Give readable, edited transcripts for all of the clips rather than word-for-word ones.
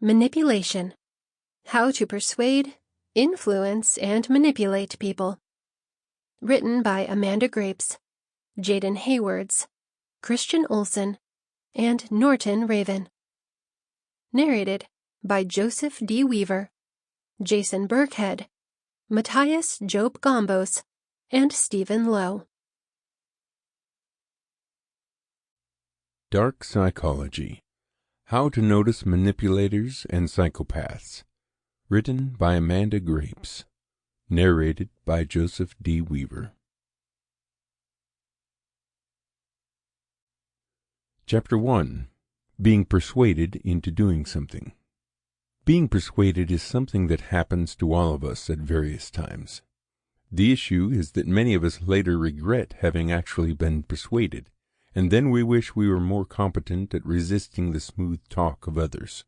Manipulation. How to persuade, influence, and manipulate people. Written by Amanda Grapes, Jaden Haywards, Christian Olson, and Norton Raven. Narrated by Joseph D. Weaver, Jason Burkhead, Matyas Job Gombos, and Stephen Lowe. Dark Psychology: How to Notice Manipulators and Psychopaths. Written by Amanda Grapes. Narrated by Joseph D. Weaver. Chapter 1. Being Persuaded into Doing Something. Being persuaded is something that happens to all of us at various times. The issue is that many of us later regret having actually been persuaded, and then we wish we were more competent at resisting the smooth talk of others.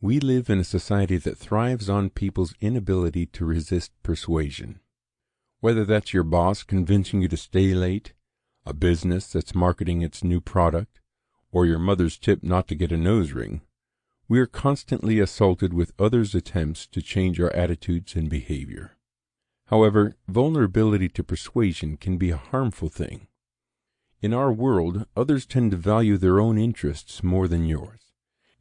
We live in a society that thrives on people's inability to resist persuasion. Whether that's your boss convincing you to stay late, a business that's marketing its new product, or your mother's tip not to get a nose ring, we are constantly assaulted with others' attempts to change our attitudes and behavior. However, vulnerability to persuasion can be a harmful thing. In our world, others tend to value their own interests more than yours,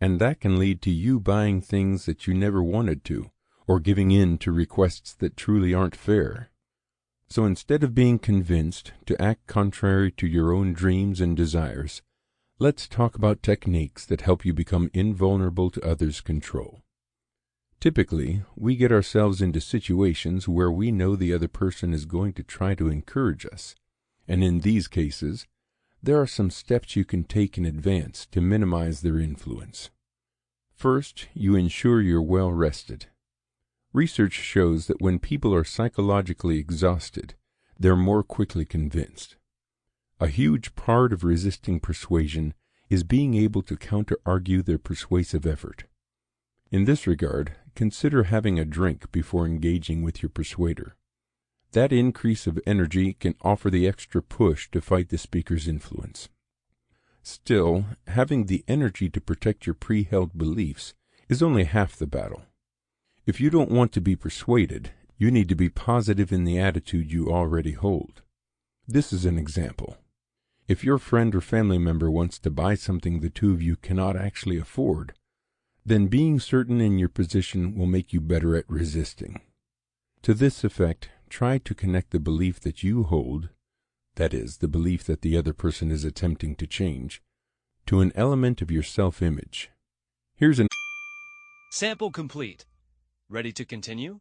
and that can lead to you buying things that you never wanted to, or giving in to requests that truly aren't fair. So instead of being convinced to act contrary to your own dreams and desires, let's talk about techniques that help you become invulnerable to others' control. Typically, we get ourselves into situations where we know the other person is going to try to encourage us, and in these cases, there are some steps you can take in advance to minimize their influence. First, you ensure you're well rested. Research shows that when people are psychologically exhausted, they're more quickly convinced. A huge part of resisting persuasion is being able to counter-argue their persuasive effort. In this regard, consider having a drink before engaging with your persuader. That increase of energy can offer the extra push to fight the speaker's influence. Still, having the energy to protect your pre-held beliefs is only half the battle. If you don't want to be persuaded, you need to be positive in the attitude you already hold. This is an example. If your friend or family member wants to buy something the two of you cannot actually afford, then being certain in your position will make you better at resisting. To this effect, try to connect the belief that you hold, that is, the belief that the other person is attempting to change, to an element of your self-image. Here's an sample complete. Ready to continue?